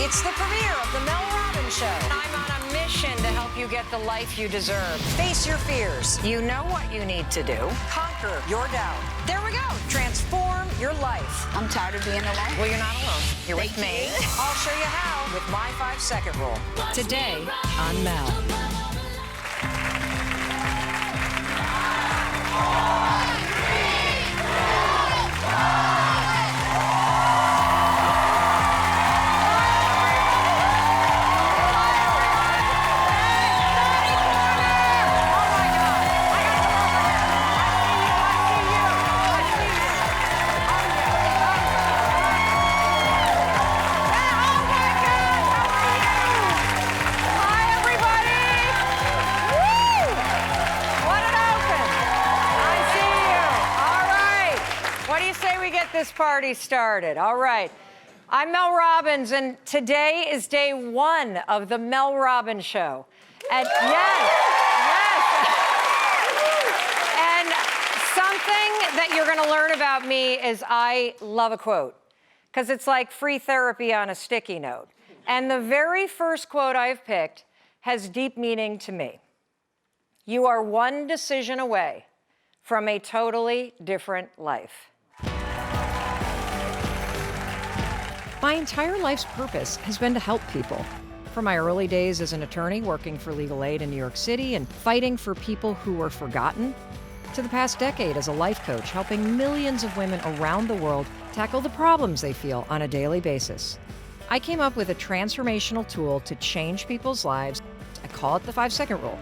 It's the premiere of the Mel Robbins Show. I'm on a mission to help you get the life you deserve. Face your fears. You know what you need to do. Conquer your doubt. There we go. Transform your life. I'm tired of being alone. Well, you're not alone. You're with me. Thank you. I'll show you how with my 5-second rule. Today on Mel. This party started. All right. I'm Mel Robbins, and today is day 1 of the Mel Robbins Show. And yes. And something that you're going to learn about me is I love a quote, because it's like free therapy on a sticky note. And the very first quote I've picked has deep meaning to me. You are one decision away from a totally different life. My entire life's purpose has been to help people. From my early days as an attorney working for legal aid in New York City and fighting for people who were forgotten, to the past decade as a life coach helping millions of women around the world tackle the problems they feel on a daily basis. I came up with a transformational tool to change people's lives. I call it the 5-second rule.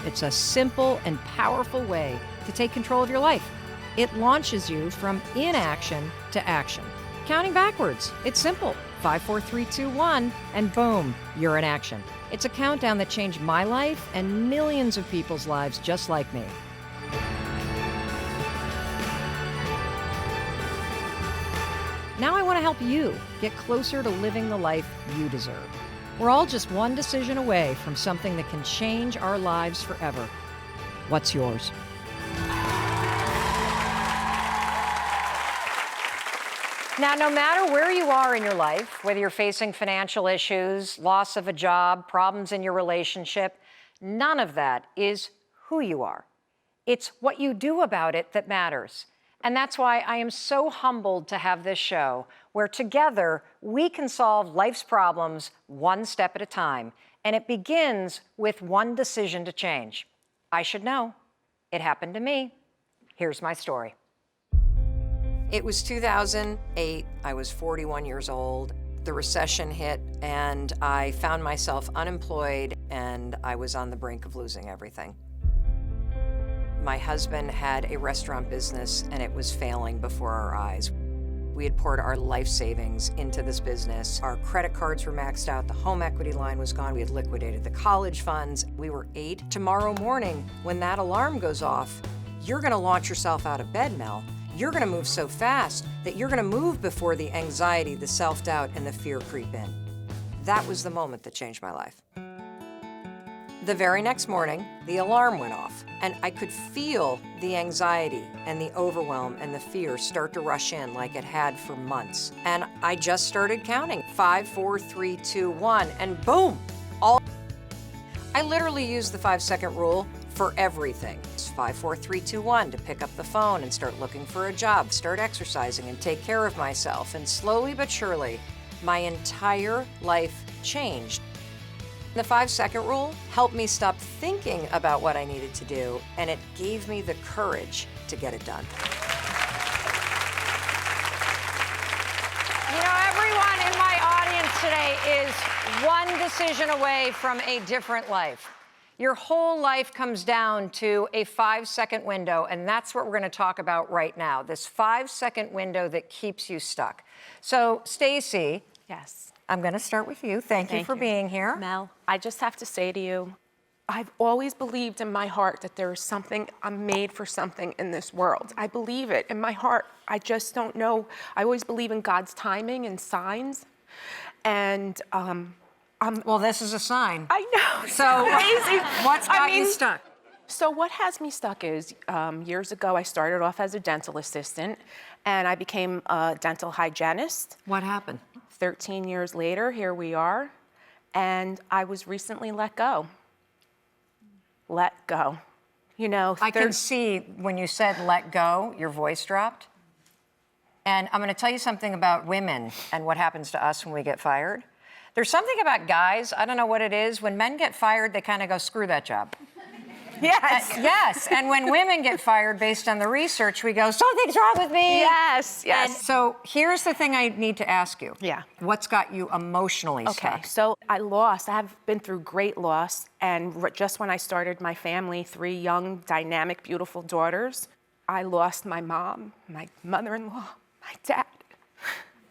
It's a simple and powerful way to take control of your life. It launches you from inaction to action. Counting backwards. It's simple. 5, 4, 3, 2, 1, and boom, you're in action. It's a countdown that changed my life and millions of people's lives just like me. Now I want to help you get closer to living the life you deserve. We're all just one decision away from something that can change our lives forever. What's yours? Now, no matter where you are in your life, whether you're facing financial issues, loss of a job, problems in your relationship, none of that is who you are. It's what you do about it that matters. And that's why I am so humbled to have this show where together we can solve life's problems one step at a time. And it begins with one decision to change. I should know. It happened to me. Here's my story. It was 2008. I was 41 years old. The recession hit, and I found myself unemployed, and I was on the brink of losing everything. My husband had a restaurant business, and it was failing before our eyes. We had poured our life savings into this business. Our credit cards were maxed out. The home equity line was gone. We had liquidated the college funds. We were 8. Tomorrow morning, when that alarm goes off, you're going to launch yourself out of bed, Mel. You're going to move so fast that you're going to move before the anxiety, the self-doubt, and the fear creep in. That was the moment that changed my life. The very next morning, the alarm went off, and I could feel the anxiety and the overwhelm and the fear start to rush in like it had for months. And I just started counting. 5, 4, 3, 2, 1, and boom! I literally used the 5-second rule for everything. It's 5, 4, 3, 2, 1 to pick up the phone and start looking for a job, start exercising and take care of myself. And slowly but surely, my entire life changed. The 5-second rule helped me stop thinking about what I needed to do, and it gave me the courage to get it done. You know, everyone in my audience today is one decision away from a different life. Your whole life comes down to a 5-second window, and that's what we're going to talk about right now, this 5-second window that keeps you stuck. So, Stacy. Yes. I'm going to start with you. Thank you for being here. Mel, I just have to say to you, I've always believed in my heart that there is something, I'm made for something in this world. I believe it in my heart. I just don't know. I always believe in God's timing and signs. And, well, this is a sign. I know. So crazy. What's got you stuck? So what has me stuck is years ago I started off as a dental assistant and I became a dental hygienist. What happened? 13 years later, here we are, and I was recently let go. Let go. You know, I can see when you said let go, your voice dropped. And I'm going to tell you something about women and what happens to us when we get fired. There's something about guys, I don't know what it is, when men get fired, they kind of go, screw that job. Yes. Yes, and when women get fired based on the research, we go, something's wrong with me. Yes, yes. And so here's the thing I need to ask you. Yeah. What's got you emotionally Okay, stuck? so I have been through great loss, and just when I started my family, 3 young, dynamic, beautiful daughters, I lost my mom, my mother-in-law, my dad.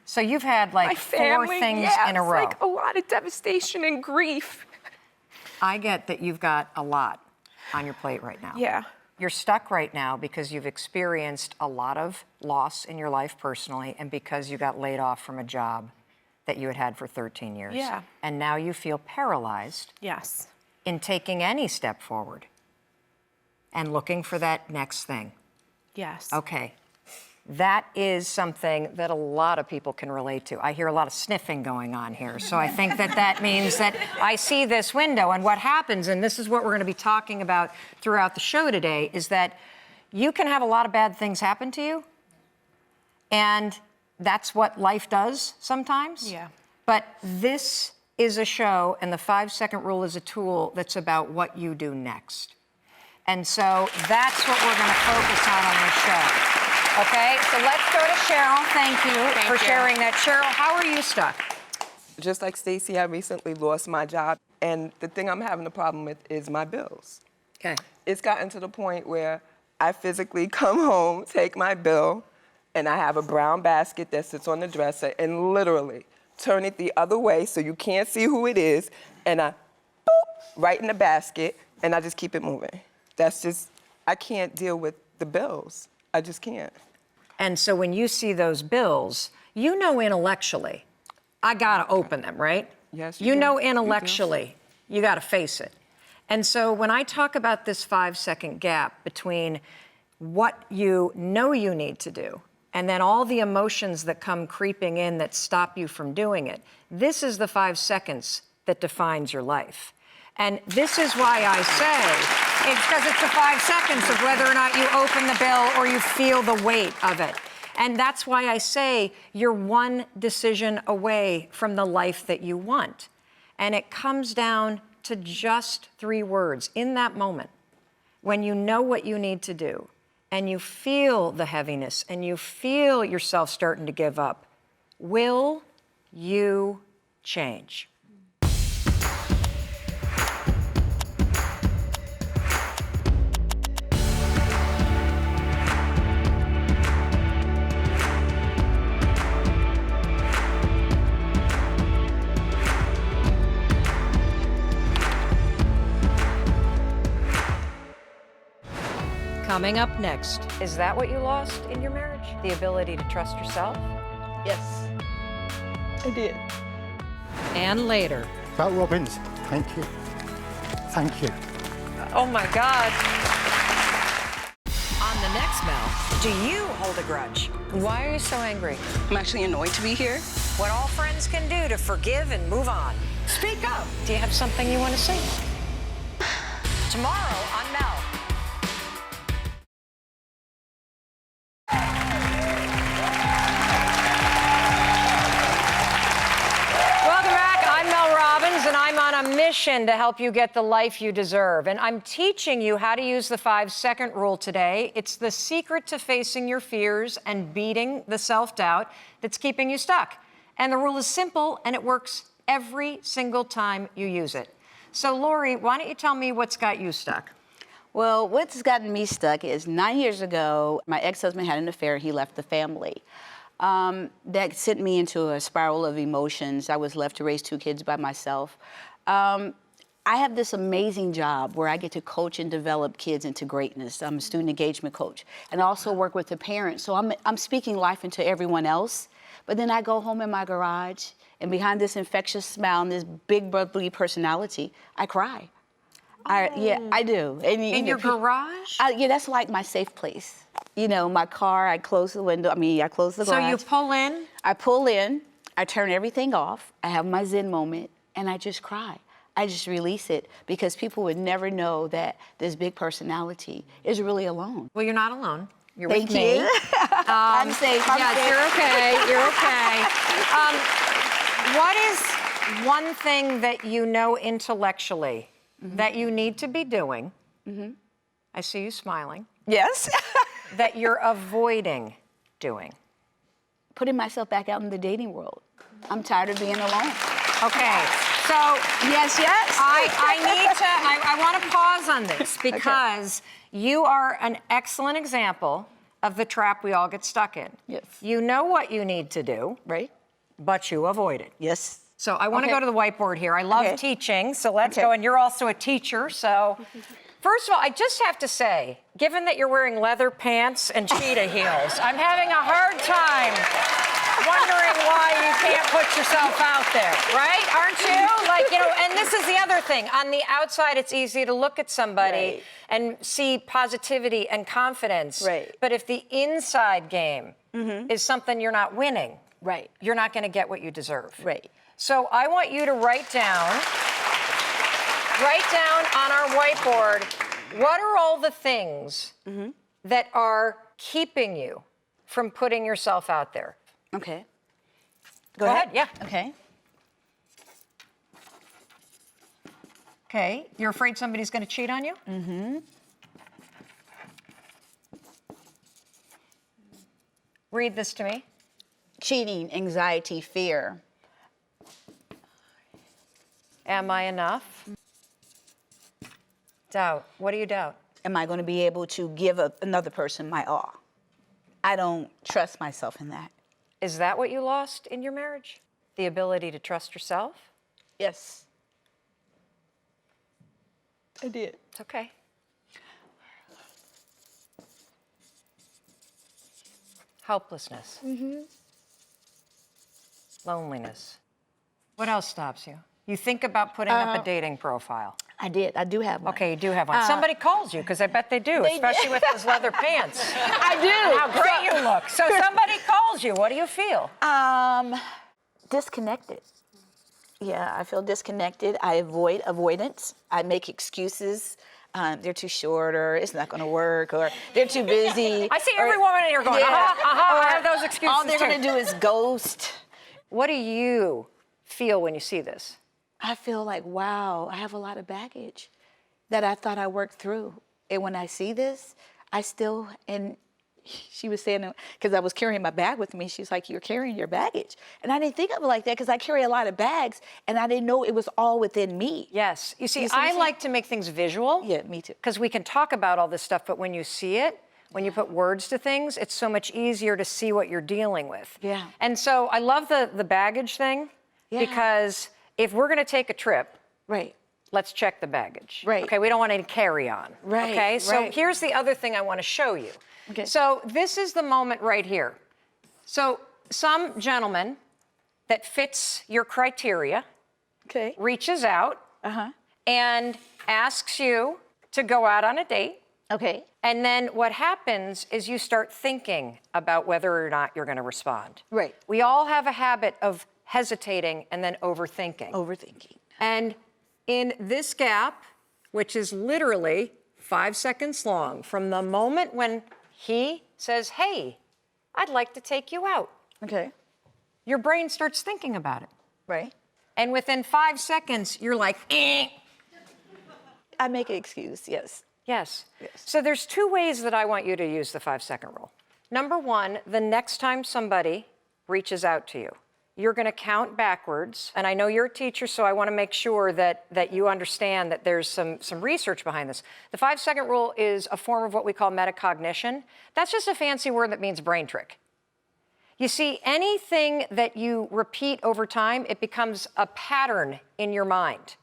So you've had like My family, 4 things yeah, in a row. It's like a lot of devastation and grief. I get that you've got a lot on your plate right now. Yeah. You're stuck right now because you've experienced a lot of loss in your life personally and because you got laid off from a job that you had had for 13 years. Yeah. And now you feel paralyzed Yes. in taking any step forward and looking for that next thing. Yes. Okay. That is something that a lot of people can relate to. I hear a lot of sniffing going on here. So I think that means that I see this window. And what happens, and this is what we're going to be talking about throughout the show today, is that you can have a lot of bad things happen to you. And that's what life does sometimes. Yeah. But this is a show, and the 5-second rule is a tool that's about what you do next. And so that's what we're going to focus on this show. Okay, so let's go to Cheryl. Thank you for sharing that. Cheryl, how are you stuck? Just like Stacey, I recently lost my job, and the thing I'm having a problem with is my bills. Okay. It's gotten to the point where I physically come home, take my bill, and I have a brown basket that sits on the dresser, and literally turn it the other way so you can't see who it is, and I boop, right in the basket, and I just keep it moving. That's just, I can't deal with the bills. I just can't. And so when you see those bills, you know intellectually, I gotta open them, right? Yes, you do. know intellectually, you gotta face it. And so when I talk about this 5-second gap between what you know you need to do and then all the emotions that come creeping in that stop you from doing it, this is the 5 seconds that defines your life. And this is why I say, it's because it's the 5 seconds of whether or not you open the bill or you feel the weight of it. And that's why I say you're one decision away from the life that you want. And it comes down to just 3 words in that moment. When you know what you need to do and you feel the heaviness and you feel yourself starting to give up, will you change? Coming up next, is that what you lost in your marriage? The ability to trust yourself? Yes, I did. And later. Mel Robbins, thank you. Thank you. Oh my God. On the next Mel, do you hold a grudge? Why are you so angry? I'm actually annoyed to be here. What all friends can do to forgive and move on. Speak up. Do you have something you want to say? Tomorrow on Mel. On a mission to help you get the life you deserve. And I'm teaching you how to use the 5-second rule today. It's the secret to facing your fears and beating the self-doubt that's keeping you stuck. And the rule is simple, and it works every single time you use it. So, Lori, why don't you tell me what's got you stuck? Well, what's gotten me stuck is 9 years ago, my ex-husband had an affair. He left the family. That sent me into a spiral of emotions. I was left to raise 2 kids by myself. I have this amazing job where I get to coach and develop kids into greatness. I'm a student engagement coach and I also work with the parents. So I'm speaking life into everyone else. But then I go home in my garage and behind this infectious smile and this big brotherly personality, I cry. Yeah, I do. And, in your garage? Yeah, that's like my safe place. You know, my car, I close the window. I close the garage. So you pull in? I pull in. I turn everything off. I have my Zen moment, and I just cry. I just release it because people would never know that this big personality is really alone. Well, you're not alone. You're Thank with me. you. I'm safe. I'm Yes, safe. you're okay. You're okay. What is one thing that you know intellectually that you need to be doing? I see you smiling. Yes. That you're avoiding doing. Putting myself back out in the dating world. I'm tired of being alone. Okay. So Yes, yes. I want to pause on this because you are an excellent example of the trap we all get stuck in. Yes. You know what you need to do, Right? but you avoid it. Yes. So I want to go to the whiteboard here. I love Okay. teaching, so let's Okay. go. And you're also a teacher, so first of all, I just have to say, given that you're wearing leather pants and cheetah heels, I'm having a hard time wondering why you can't put yourself out there, right? Aren't you? Like, you know, and this is the other thing. On the outside, it's easy to look at somebody Right. and see positivity and confidence. Right. But if the inside game is something you're not winning, Right. you're not going to get what you deserve. Right. So I want you to write down on our whiteboard, what are all the things that are keeping you from putting yourself out there? Okay. Go ahead, yeah. Okay. Okay, you're afraid somebody's going to cheat on you? Mm-hmm. Read this to me. Cheating, anxiety, fear. Am I enough? Doubt. What do you doubt? Am I going to be able to give another person my all? I don't trust myself in that. Is that what you lost in your marriage? The ability to trust yourself? Yes. I did. It's okay. Helplessness. Loneliness. What else stops you? You think about putting up a dating profile. I did. I do have one. Okay, you do have one. Somebody calls you, because I bet they do, especially with those leather pants. I do. How great you look. So somebody calls you. What do you feel? Disconnected. Yeah, I feel disconnected. I avoid avoidance. I make excuses. They're too short, or it's not going to work, or they're too busy. I see every woman in here going, I have those excuses All they're too. going to do is ghost. What do you feel when you see this? I feel like, wow, I have a lot of baggage that I thought I worked through. And when I see this, I still, and she was saying, because I was carrying my bag with me, she's like, you're carrying your baggage. And I didn't think of it like that, because I carry a lot of bags, and I didn't know it was all within me. Yes. You see, You see what I'm I saying? like to make things visual. Yeah, me too. Because we can talk about all this stuff, but when you see it, when you put words to things, it's so much easier to see what you're dealing with. Yeah. And so I love the baggage thing, because if we're going to take a trip, Right. let's check the baggage. Right. Okay, we don't want any carry-on. Right, Okay, so right. here's the other thing I want to show you. Okay. So this is the moment right here. So some gentleman that fits your criteria Okay. reaches out and asks you to go out on a date. Okay. And then what happens is you start thinking about whether or not you're going to respond. Right. We all have a habit of hesitating and then overthinking. Overthinking. And in this gap, which is literally 5 seconds long, from the moment when he says, hey, I'd like to take you out, Okay. your brain starts thinking about it. Right. And within 5 seconds, you're like, eh. I make an excuse, yes. Yes. Yes. So there's 2 ways that I want you to use the 5-second rule. Number 1, the next time somebody reaches out to you, you're going to count backwards. And I know you're a teacher, so I want to make sure that you understand that there's some research behind this. The 5-second rule is a form of what we call metacognition. That's just a fancy word that means brain trick. You see, anything that you repeat over time, it becomes a pattern in your mind.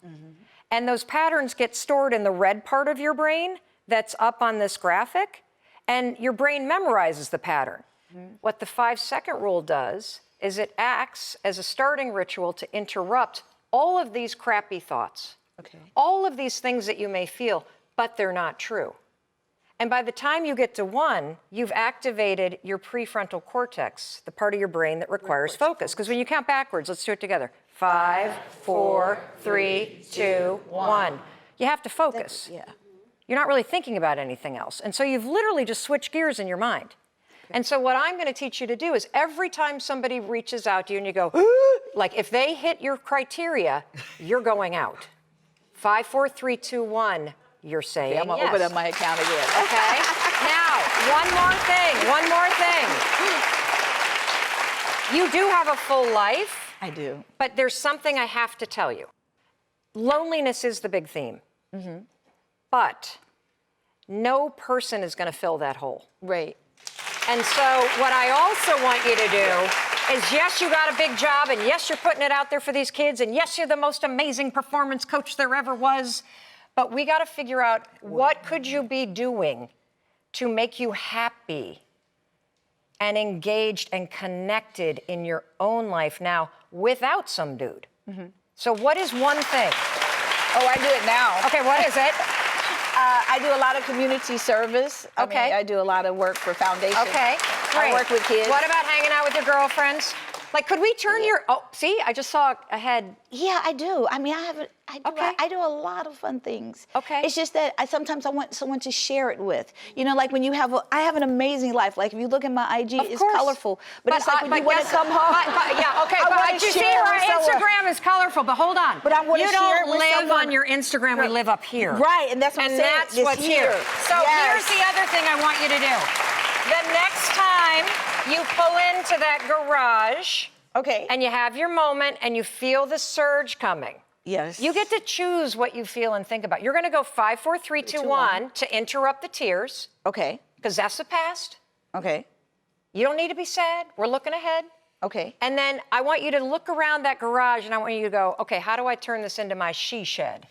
And those patterns get stored in the red part of your brain that's up on this graphic, and your brain memorizes the pattern. What the 5-second rule does is it acts as a starting ritual to interrupt all of these crappy thoughts, Okay. all of these things that you may feel, but they're not true. And by the time you get to 1, you've activated your prefrontal cortex, the part of your brain that requires focus. Because when you count backwards, let's do it together. 5, 4, 3, 2, 1. You have to focus. Yeah. You're not really thinking about anything else. And so you've literally just switched gears in your mind. And so what I'm going to teach you to do is every time somebody reaches out to you and you go, like if they hit your criteria, you're going out. 5, 4, 3, 2, 1, you're saying I'm gonna yes. open up my account again. Okay? Now, one more thing. You do have a full life. I do. But there's something I have to tell you. Loneliness is the big theme. But no person is going to fill that hole. Right. And so what I also want you to do is, yes, you got a big job, and yes, you're putting it out there for these kids, and yes, you're the most amazing performance coach there ever was, but we got to figure out what could you be doing to make you happy and engaged and connected in your own life now without some dude. So what is one thing? Oh, I do it now. Okay, what is it? I do a lot of community service. Okay. I do a lot of work for foundations. Okay, great. I work with kids. What about hanging out with your girlfriends? Like, could we turn your, oh, see, I just saw a head. Yeah, I do. I mean, Okay. I do a lot of fun things. Okay. It's just that sometimes I want someone to share it with. You know, like when you have, I have an amazing life. Like if you look at my IG, Of it's course. colorful. But it's like when you want to guess- come home. yeah, okay, I but wanna you see, share our with someone. Instagram is colorful, but hold on. But I wanna you share don't it with live someone. on your Instagram, we live up here. Right, and that's what I'm And saying. that's It's what's here. So Yes. here's the other thing I want you to do. The next time you pull into that garage, Okay. and you have your moment and you feel the surge coming. Yes. You get to choose what you feel and think about. You're going to go 5, 4, 3, 2, 1 to interrupt the tears, Okay. because that's the past. Okay. You don't need to be sad. We're looking ahead. Okay. And then I want you to look around that garage and I want you to go, okay, how do I turn this into my she shed?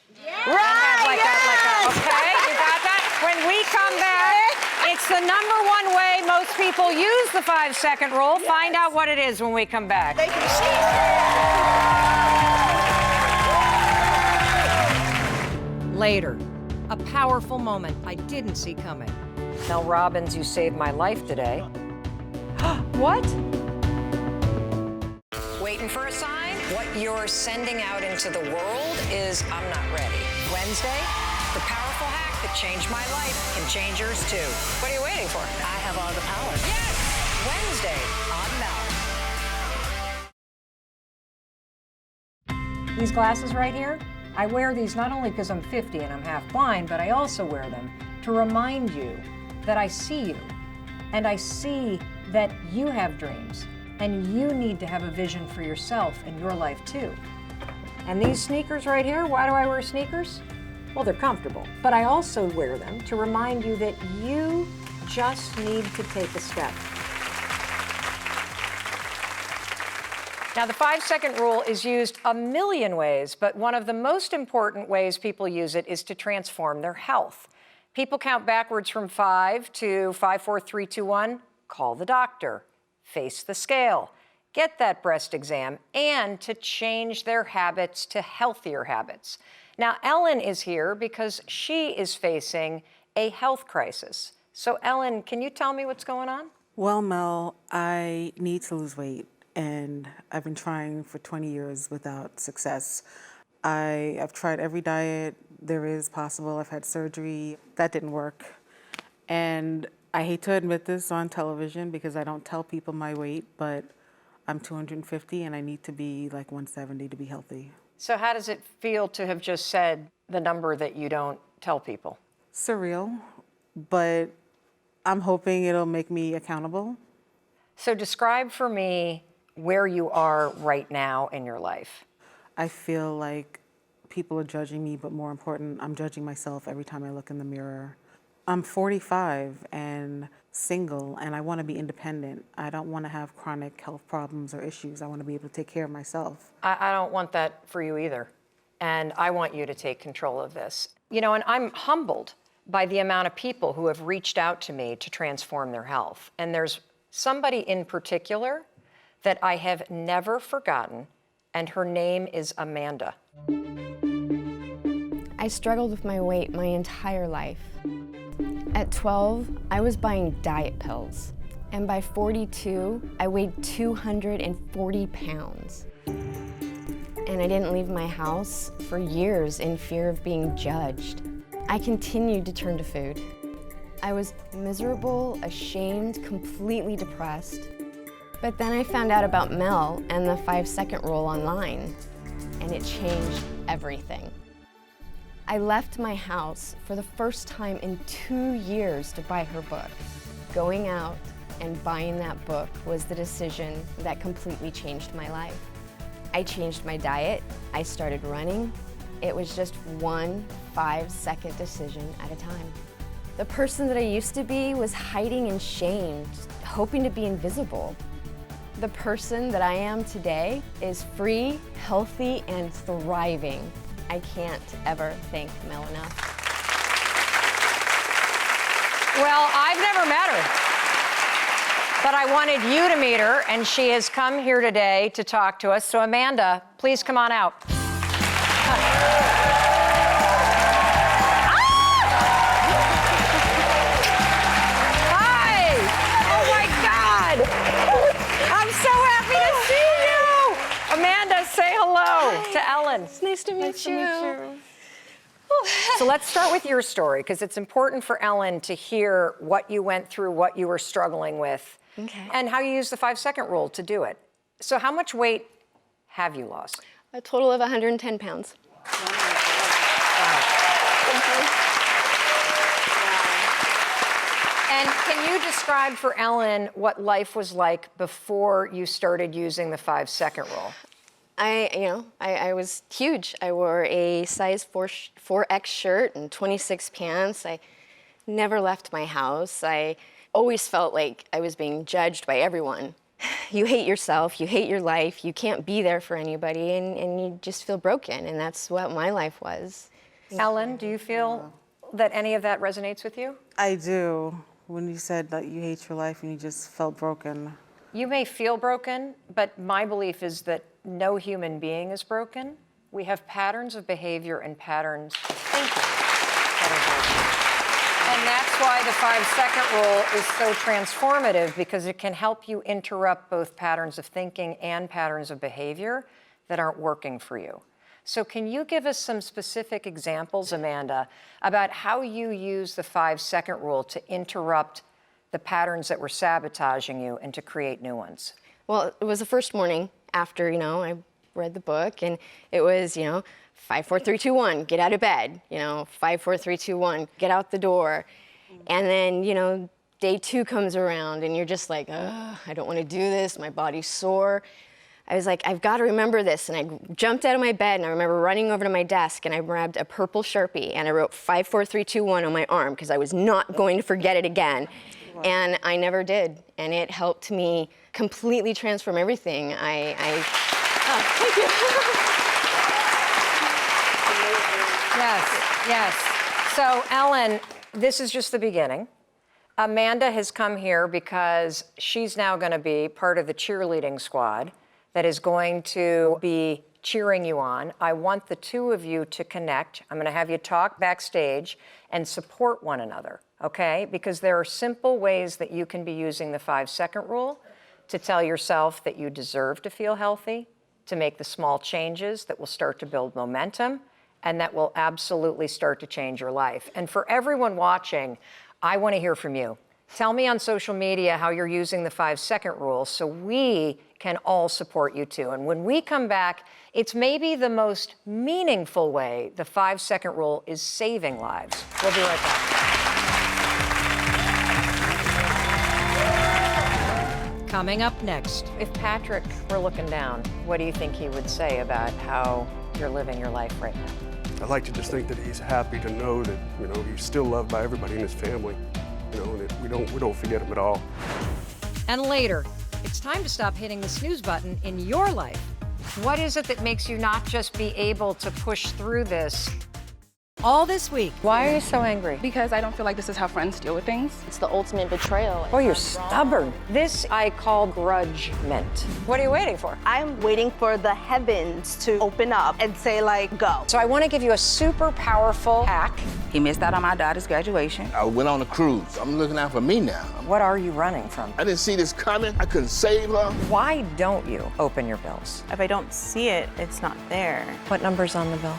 Right. Okay, you got that? When we come back, it's the #1 way most people use the 5-second rule. Find out what it is when we come back. Thank you. Later, a powerful moment I didn't see coming. Mel Robbins, you saved my life today. What? Waiting for a sign? What you're sending out into the world is, I'm not ready. Wednesday, the powerful hack that changed my life can change yours too. What are you waiting for? I have all the power. Yes! Wednesday on Mel. These glasses right here, I wear these not only because I'm 50 and I'm half blind, but I also wear them to remind you that I see you. And I see that you have dreams. And you need to have a vision for yourself and your life too. And these sneakers right here, why do I wear sneakers? Well, they're comfortable. But I also wear them to remind you that you just need to take a step. Now, the 5-second rule is used a million ways, but one of the most important ways people use it is to transform their health. People count backwards from 5 to 5, 4, 3, 2, 1. Call the doctor. Face the scale, get that breast exam, and to change their habits to healthier habits. Now, Ellen is here because she is facing a health crisis. So, Ellen, can you tell me what's going on? Well, Mel, I need to lose weight, and I've been trying for 20 years without success. I've tried every diet there is possible. I've had surgery. That didn't work. And I hate to admit this on television because I don't tell people my weight, but I'm 250 and I need to be like 170 to be healthy. So how does it feel to have just said the number that you don't tell people? Surreal, but I'm hoping it'll make me accountable. So describe for me where you are right now in your life. I feel like people are judging me, but more important, I'm judging myself every time I look in the mirror. I'm 45 and single, and I want to be independent. I don't want to have chronic health problems or issues. I want to be able to take care of myself. I don't want that for you either. And I want you to take control of this. You know, and I'm humbled by the amount of people who have reached out to me to transform their health. And there's somebody in particular that I have never forgotten, and her name is Amanda. I struggled with my weight my entire life. At 12, I was buying diet pills. And by 42, I weighed 240 pounds. And I didn't leave my house for years in fear of being judged. I continued to turn to food. I was miserable, ashamed, completely depressed. But then I found out about Mel and the 5-second rule online, and it changed everything. I left my house for the first time in 2 years to buy her book. Going out and buying that book was the decision that completely changed my life. I changed my diet, I started running. It was just one 5-second decision at a time. The person that I used to be was hiding in shame, just hoping to be invisible. The person that I am today is free, healthy, and thriving. I can't ever thank Mel enough. Well, I've never met her, but I wanted you to meet her, and she has come here today to talk to us. So Amanda, please come on out. Hi! Oh my God! I'm so happy to see you! Amanda, say hello to Ellen. It's nice to meet you. So let's start with your story, because it's important for Ellen to hear what you went through, what you were struggling with, and how you used the 5-second rule to do it. So how much weight have you lost? A total of 110 pounds. And can you describe for Ellen what life was like before you started using the 5-second rule? I was huge. I wore a size 4X shirt and 26 pants. I never left my house. I always felt like I was being judged by everyone. You hate yourself, you hate your life, you can't be there for anybody, and you just feel broken, and that's what my life was. Ellen, do you feel that any of that resonates with you? I do. When you said that you hate your life and you just felt broken. You may feel broken, but my belief is that no human being is broken. We have patterns of behavior and patterns of thinking that are broken. And that's why the 5-second rule is so transformative, because it can help you interrupt both patterns of thinking and patterns of behavior that aren't working for you. So can you give us some specific examples, Amanda, about how you use the 5-second rule to interrupt the patterns that were sabotaging you and to create new ones? Well, it was the first morning after, I read the book, and it was, 5, 4, 3, 2, 1, get out of bed, 5, 4, 3, 2, 1, get out the door. And then, day 2 comes around and you're just like, I don't want to do this, my body's sore. I was like, I've got to remember this. And I jumped out of my bed, and I remember running over to my desk, and I grabbed a purple Sharpie, and I wrote 5, 4, 3, 2, 1 on my arm, because I was not going to forget it again. Wow. And I never did. And it helped me completely transform everything. Oh, thank you. Yes. So, Ellen, this is just the beginning. Amanda has come here because she's now going to be part of the cheerleading squad that is going to be cheering you on. I want the two of you to connect. I'm going to have you talk backstage and support one another, okay? Because there are simple ways that you can be using the 5-second rule to tell yourself that you deserve to feel healthy, to make the small changes that will start to build momentum, and that will absolutely start to change your life. And for everyone watching, I want to hear from you. Tell me on social media how you're using the 5-second rule so we can all support you too. And when we come back, it's maybe the most meaningful way the 5-second rule is saving lives. We'll be right back. Coming up next, if Patrick were looking down, what do you think he would say about how you're living your life right now? I like to just think that he's happy to know that, he's still loved by everybody in his family, and that we don't forget him at all. And later, it's time to stop hitting the snooze button in your life. What is it that makes you not just be able to push through this, All this week. Why are you so angry? Because I don't feel like this is how friends deal with things. It's the ultimate betrayal. Oh, you're stubborn. This I call grudgement. What are you waiting for? I'm waiting for the heavens to open up and say, like, go. So I want to give you a super powerful hack. He missed out on my daughter's graduation. I went on a cruise. I'm looking out for me now. What are you running from? I didn't see this coming. I couldn't save her. Why don't you open your bills? If I don't see it, it's not there. What number's on the bill?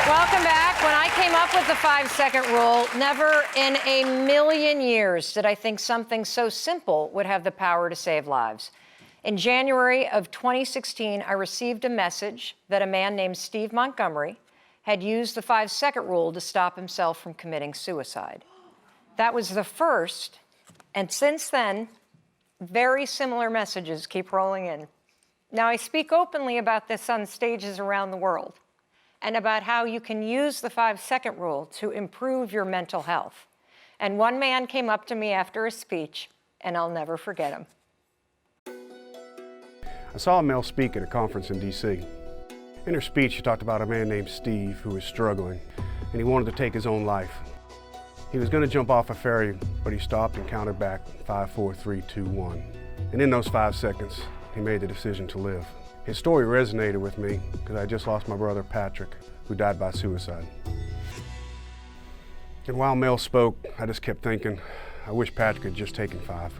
Welcome back. When I came up with the 5-second rule, never in a million years did I think something so simple would have the power to save lives. In January of 2016, I received a message that a man named Steve Montgomery had used the 5-second rule to stop himself from committing suicide. That was the first, and since then, very similar messages keep rolling in. Now, I speak openly about this on stages around the world and about how you can use the 5-second rule to improve your mental health. And one man came up to me after a speech, and I'll never forget him. I saw Mel speak at a conference in D.C. In her speech, she talked about a man named Steve who was struggling, and he wanted to take his own life. He was going to jump off a ferry, but he stopped and counted back 5, 4, 3, 2, 1. And in those 5 seconds, he made the decision to live. His story resonated with me because I just lost my brother Patrick, who died by suicide. And while Mel spoke, I just kept thinking, I wish Patrick had just taken 5.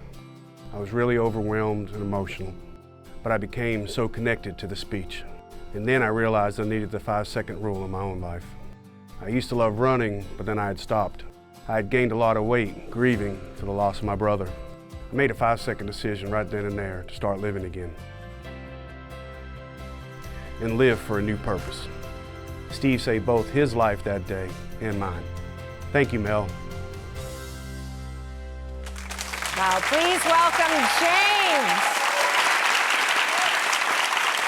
I was really overwhelmed and emotional, but I became so connected to the speech. And then I realized I needed the 5-second rule in my own life. I used to love running, but then I had stopped. I had gained a lot of weight, grieving for the loss of my brother. I made a 5-second decision right then and there to start living again and live for a new purpose. Steve saved both his life that day and mine. Thank you, Mel. Now, please welcome James.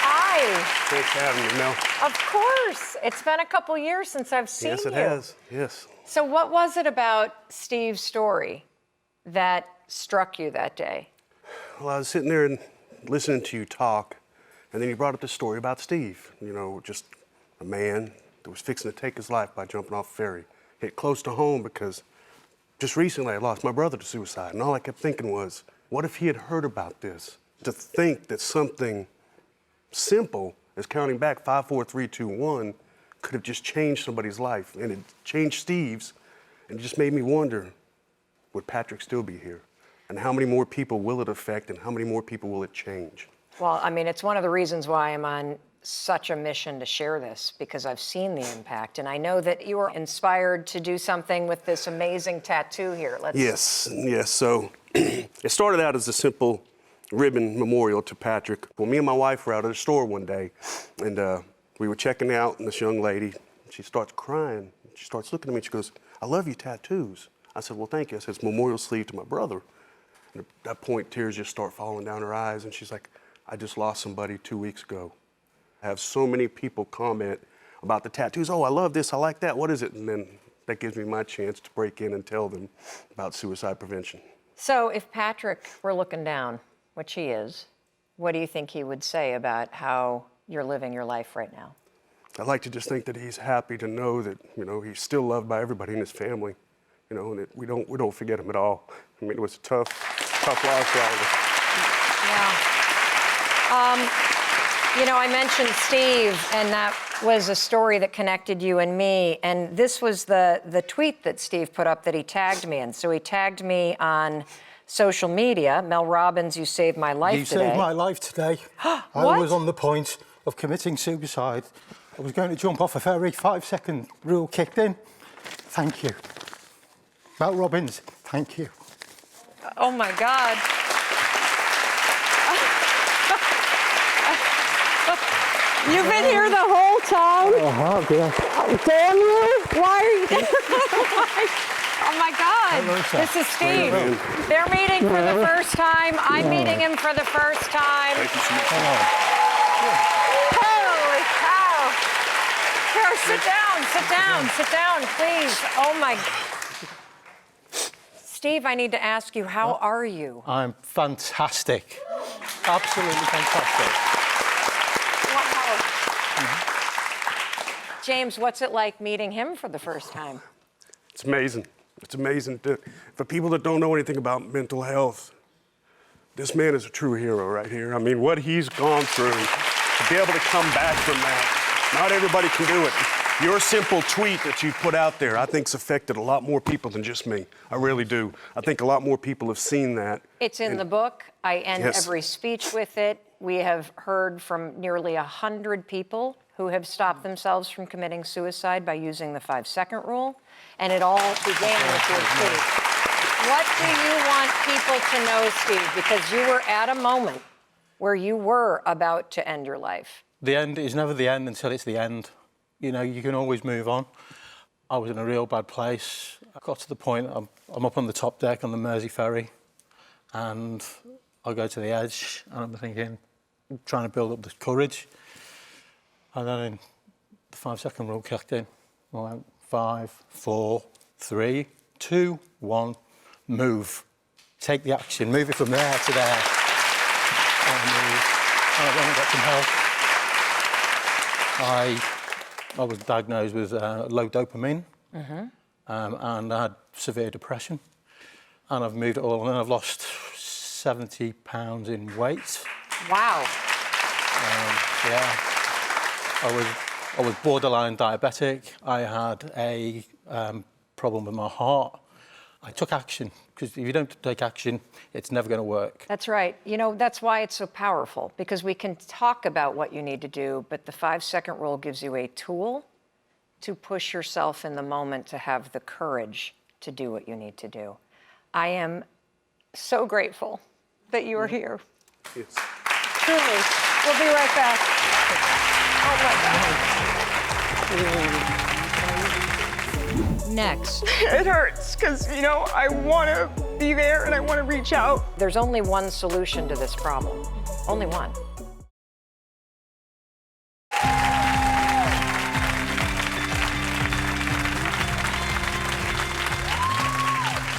Hi. Thanks for having me, Mel. Of course. It's been a couple years since I've seen you. Yes, it has. Yes. So what was it about Steve's story that struck you that day? Well, I was sitting there and listening to you talk, and then you brought up this story about Steve. You know, just a man that was fixing to take his life by jumping off a ferry. Hit close to home because just recently I lost my brother to suicide, and all I kept thinking was, what if he had heard about this? To think that something simple as counting back 5, 4, 3, 2, 1 could have just changed somebody's life, and it changed Steve's, and it just made me wonder, would Patrick still be here? And how many more people will it affect, and how many more people will it change? Well, I mean, it's one of the reasons why I'm on such a mission to share this, because I've seen the impact, and I know that you were inspired to do something with this amazing tattoo here. Yes. So it started out as a simple ribbon memorial to Patrick. Well, me and my wife were out at a store one day, and we were checking out, and this young lady, she starts crying. She starts looking at me, and she goes, "I love your tattoos." I said, "Well, thank you." I said, "It's memorial sleeve to my brother." And at that point, tears just start falling down her eyes, and she's like, "I just lost somebody 2 weeks ago." I have so many people comment about the tattoos. "Oh, I love this, I like that, what is it?" And then that gives me my chance to break in and tell them about suicide prevention. So if Patrick were looking down, which he is, what do you think he would say about how you're living your life right now? I like to just think that he's happy to know that, you know, he's still loved by everybody in his family, you know, and that we don't forget him at all. I mean, it was a tough loss for all of us. Yeah. You know, I mentioned Steve, and that was a story that connected you and me, and this was the tweet that Steve put up that he tagged me in. So he tagged me on social media. Mel Robbins, you saved my life today. You saved my life today. I was on the point of committing suicide. I was going to jump off a ferry. 5-second rule kicked in. Thank you. Mel Robbins, thank you. Oh my God. You've been here the whole time? Oh, dear. Damn you! Why are you? Oh my God! This is Steve. They're meeting for the first time. I'm meeting him for the first time. Thank you so much. Holy cow! Here, sit down, please. Oh my. Steve, I need to ask you, how are you? I'm fantastic. Absolutely fantastic. James, what's it like meeting him for the first time? It's amazing. It's amazing. For people that don't know anything about mental health, this man is a true hero right here. I mean, what he's gone through, to be able to come back from that, not everybody can do it. Your simple tweet that you put out there, I think's affected a lot more people than just me. I really do. I think a lot more people have seen that. It's in the book. I end Yes. every speech with it. We have heard from nearly 100 people who have stopped themselves from committing suicide by using the 5-second rule. And it all began with your tweet. What do you want people to know, Steve? Because you were at a moment where you were about to end your life. The end is never the end until it's the end. You know, you can always move on. I was in a real bad place. I got to the point, I'm up on the top deck on the Mersey ferry, and I go to the edge, and I'm thinking, trying to build up the courage. And then the 5-second rule kicked in. I went 5, 4, 3, 2, 1, move. Take the action, move it from there to there. And I moved, and I went and got some help. I was diagnosed with low dopamine, and I had severe depression. And I've moved it all, and I've lost 70 pounds in weight. Wow. Yeah. I was borderline diabetic. I had a problem with my heart. I took action, because if you don't take action, it's never going to work. That's right. You know, that's why it's so powerful, because we can talk about what you need to do, but the 5-second rule gives you a tool to push yourself in the moment to have the courage to do what you need to do. I am so grateful that you are here. Yes. Truly. We'll be right back. Oh my God. Next. It hurts because, you know, I want to be there and I want to reach out. There's only one solution to this problem. Only one.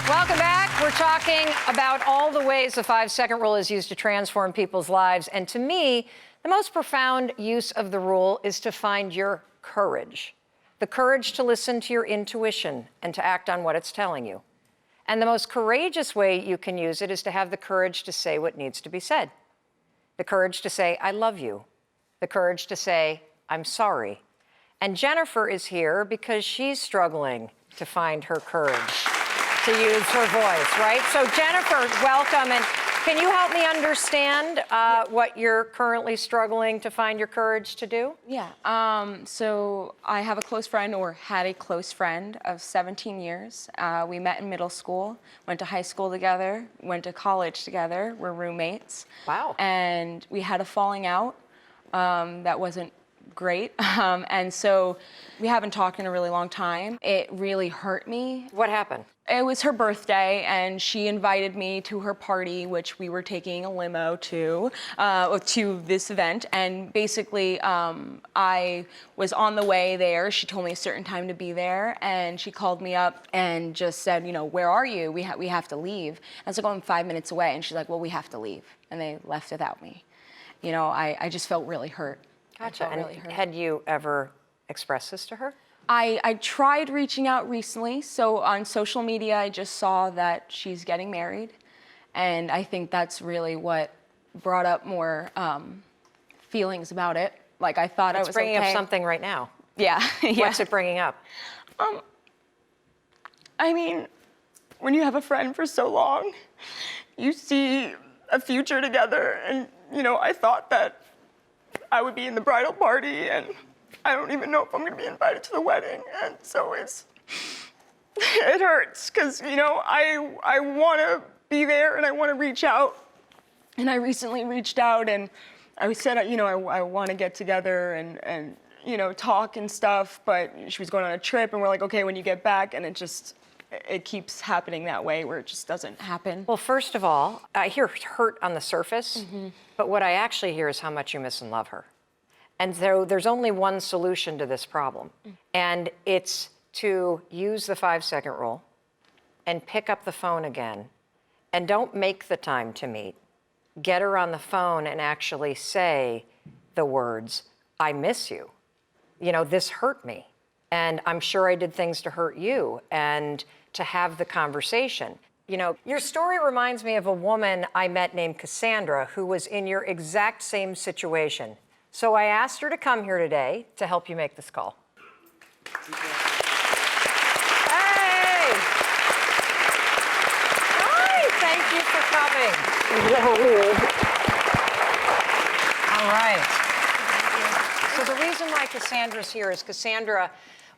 Welcome back. We're talking about all the ways the 5-second rule is used to transform people's lives. And to me, the most profound use of the rule is to find your courage. The courage to listen to your intuition and to act on what it's telling you. And the most courageous way you can use it is to have the courage to say what needs to be said. The courage to say, I love you. The courage to say, I'm sorry. And Jennifer is here because she's struggling to find her courage to use her voice, right? So Jennifer, welcome. And can you help me understand what you're currently struggling to find your courage to do? Yeah. So I have a close friend, or had a close friend, of 17 years. We met in middle school, went to high school together, went to college together. We're roommates. Wow. And we had a falling out that wasn't great. And so we haven't talked in a really long time. It really hurt me. What happened? It was her birthday, and she invited me to her party, which we were taking a limo to this event. And basically, I was on the way there. She told me a certain time to be there, and she called me up and just said, you know, where are you? We have to leave. I was like, oh, I'm 5 minutes away. And she's like, well, we have to leave. And they left without me. You know, I just felt really hurt. Gotcha. And had you ever expressed this to her? I tried reaching out recently. So on social media, I just saw that she's getting married. And I think that's really what brought up more feelings about it. Like, I thought I was bringing up something right now. Yeah. Yeah. What's it bringing up? I mean, when you have a friend for so long, you see a future together. And, you know, I thought that I would be in the bridal party, and I don't even know if I'm going to be invited to the wedding. And so it hurts because, you know, I want to be there and I want to reach out. And I recently reached out and I said, you know, I want to get together and, you know, talk and stuff. But she was going on a trip, and we're like, okay, when you get back. And it keeps happening that way where it just doesn't happen. Well, first of all, I hear hurt on the surface, but what I actually hear is how much you miss and love her. And so there's only one solution to this problem, and it's to use the 5-second rule and pick up the phone again, and don't make the time to meet. get her on the phone and actually say the words, I miss you. You know, this hurt me. And I'm sure I did things to hurt you, and to have the conversation. You know, your story reminds me of a woman I met named Cassandra who was in your exact same situation. So I asked her to come here today to help you make this call. Hey! Hi, thank you for coming. All right. So the reason why Cassandra's here is Cassandra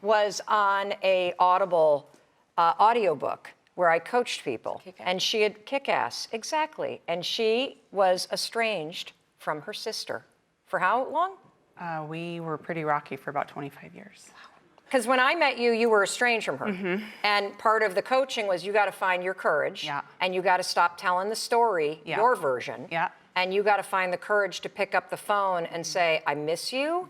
was on a Audible audiobook where I coached people. And she had kick-ass, exactly. And she was estranged from her sister. For how long? We were pretty rocky for about 25 years. Because when I met you, you were estranged from her. And part of the coaching was you got to find your courage. And you got to stop telling the story, your version. And you got to find the courage to pick up the phone and say, I miss you.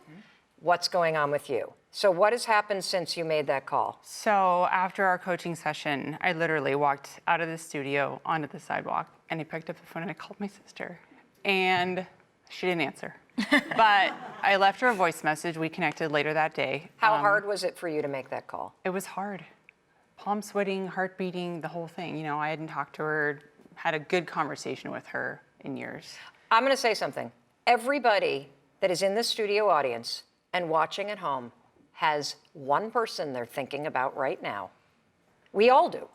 What's going on with you? So what has happened since you made that call? So after our coaching session, I literally walked out of the studio onto the sidewalk, and I picked up the phone and I called my sister. And she didn't answer. But I left her a voice message. We connected later that day. How hard was it for you to make that call? It was hard. Palm sweating, heart beating, the whole thing. You know, I hadn't talked to her, had a good conversation with her in years. I'm going to say something. Everybody that is in the studio audience and watching at home has one person they're thinking about right now. We all do.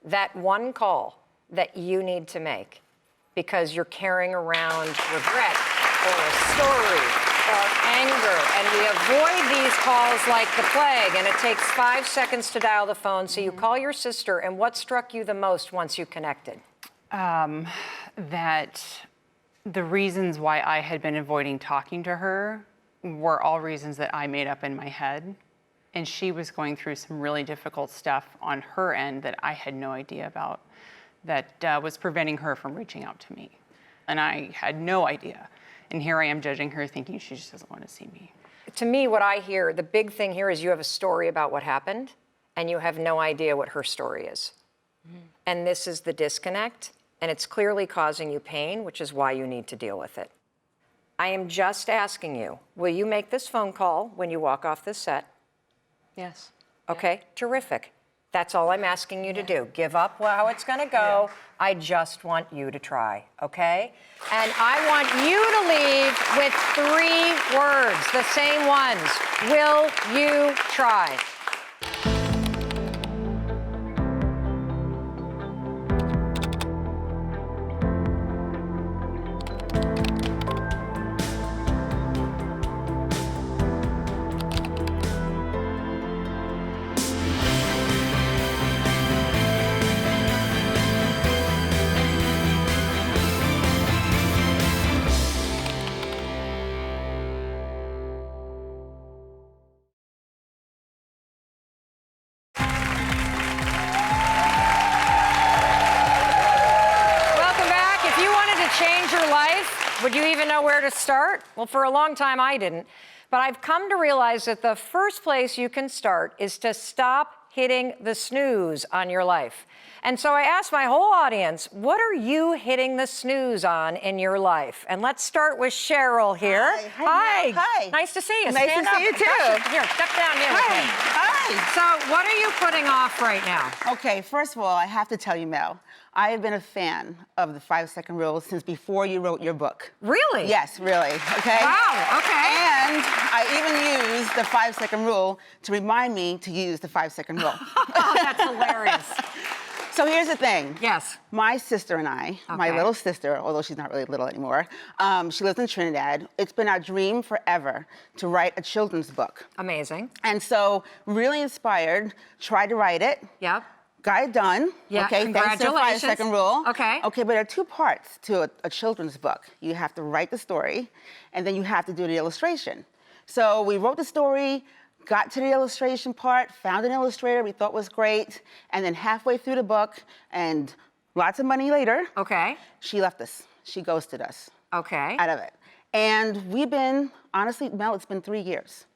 That one call that you need to make because you're carrying around regret or a story or anger, and we avoid these calls like the plague, and it takes 5 seconds to dial the phone. So you call your sister, and what struck you the most once you connected? That the reasons why I had been avoiding talking to her were all reasons that I made up in my head. And she was going through some really difficult stuff on her end that I had no idea about, that was preventing her from reaching out to me. And I had no idea. And here I am judging her, thinking she just doesn't want to see me. To me, what I hear, the big thing here is you have a story about what happened, and you have no idea what her story is. And this is the disconnect, and it's clearly causing you pain, which is why you need to deal with it. I am just asking you, will you make this phone call when you walk off this set? Yes. Okay, terrific. That's all I'm asking you to do. Give up how it's going to go. I just want you to try, okay? And I want you to leave with 3 words, the same ones. Will you try? Would you even know where to start? Well, for a long time, I didn't. But I've come to realize that the first place you can start is to stop hitting the snooze on your life. And so I asked my whole audience, what are you hitting the snooze on in your life? And let's start with Cheryl here. Hi. Hi. Nice to see you. Nice Stand to up. see you, too. Here, step down here with me. Hi. So what are you putting off right now? Okay, first of all, I have to tell you, Mel, I have been a fan of the 5-second rule since before you wrote your book. Really? Yes, really, okay? Wow, okay. And I even used the 5-second rule to remind me to use the 5-second rule. Oh, that's hilarious. So here's the thing. Yes. My sister and I, my little sister, although she's not really little anymore, she lives in Trinidad. It's been our dream forever to write a children's book. Amazing. And so, really inspired, tried to write it. Yep. Got it done. Yeah, okay, congratulations. Thanks to the 5-second rule. Okay. Okay, but there are 2 parts to a children's book. You have to write the story, and then you have to do the illustration. So we wrote the story, got to the illustration part, found an illustrator we thought was great, and then halfway through the book, and lots of money later, she left us. She ghosted us. Okay. Out of it. And we've been, honestly, Mel, it's been 3 years.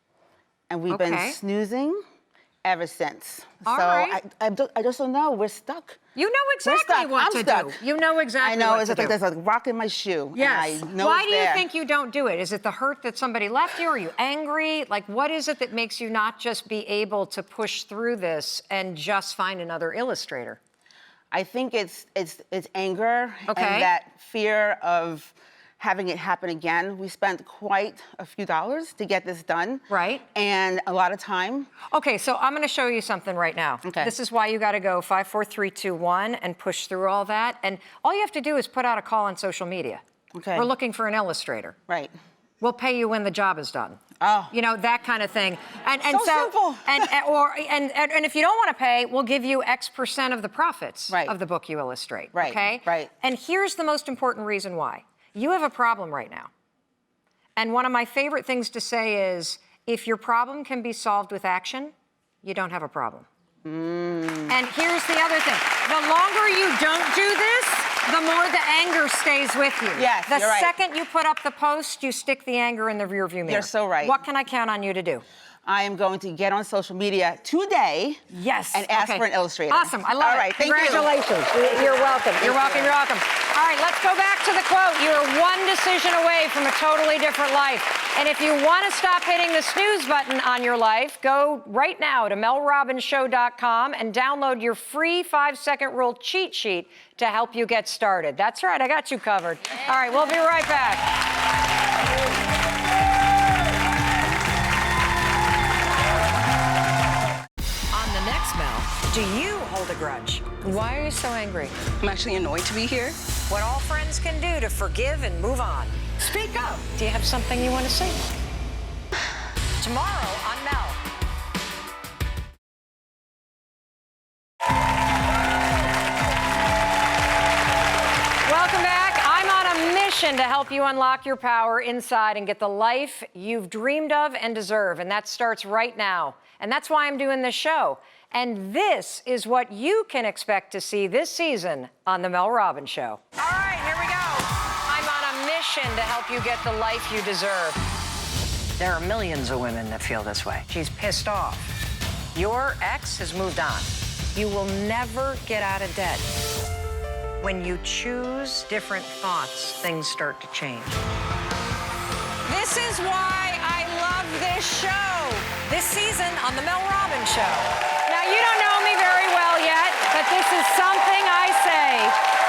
And we've been snoozing ever since. All so right. I just don't know. We're stuck. You know exactly stuck. what I'm to stuck. do. You know exactly I know. what It's to like do. there's a rock in my shoe. Yes. And I know Why it's do you there. think you don't do it? Is it the hurt that somebody left you? Are you angry? Like, what is it that makes you not just be able to push through this and just find another illustrator? I think it's anger Okay. and that fear of having it happen again. We spent quite a few dollars to get this done. Right. And a lot of time. Okay, so I'm going to show you something right now. Okay. This is why you got to go 5, 4, 3, 2, 1 and push through all that. And all you have to do is put out a call on social media. Okay. We're looking for an illustrator. Right. We'll pay you when the job is done. Oh. You know, that kind of thing. And So simple. And if you don't want to pay, we'll give you X% of the profits Right. of the book you illustrate. Right, Okay? right. And here's the most important reason why. You have a problem right now. And one of my favorite things to say is, if your problem can be solved with action, you don't have a problem. And here's the other thing. The longer you don't do this, the more the anger stays with you. Yes, The you're right. second you put up the post, you stick the anger in the rearview mirror. You're so right. What can I count on you to do? I am going to get on social media today. Yes. And ask okay. for an illustrator. Awesome. I love All it. right. Thank you. Congratulations. You're welcome. You're welcome. You're welcome. All right, let's go back to the quote. You are one decision away from a totally different life. And if you want to stop hitting the snooze button on your life, go right now to melrobbinshow.com and download your free 5-second rule cheat sheet to help you get started. That's right. I got you covered. All right, we'll be right back. Next, Mel, do you hold a grudge? Why are you so angry? I'm actually annoyed to be here. What all friends can do to forgive and move on. Speak up. Do you have something you want to say? Tomorrow on Mel. Welcome back. I'm on a mission to help you unlock your power inside and get the life you've dreamed of and deserve. And that starts right now. And that's why I'm doing this show. And this is what you can expect to see this season on The Mel Robbins Show. All right, here we go. I'm on a mission to help you get the life you deserve. There are millions of women that feel this way. She's pissed off. Your ex has moved on. You will never get out of debt. When you choose different thoughts, things start to change. This is why I love this show. This season on The Mel Robbins Show. Now, you don't know me very well yet, but this is something I say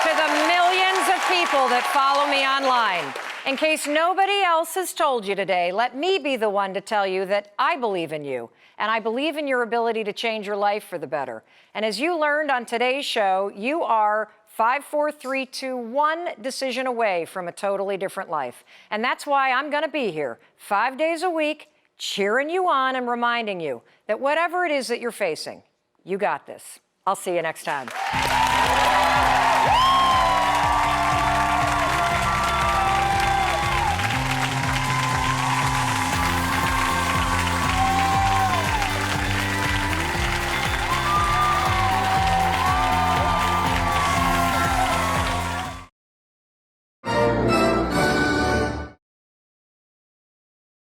to the millions of people that follow me online. In case nobody else has told you today, let me be the one to tell you that I believe in you, and I believe in your ability to change your life for the better. And as you learned on today's show, you are 5, 4, 3, 2, 1 decision away from a totally different life. And that's why I'm going to be here 5 days a week, cheering you on and reminding you that whatever it is that you're facing, you got this. I'll see you next time.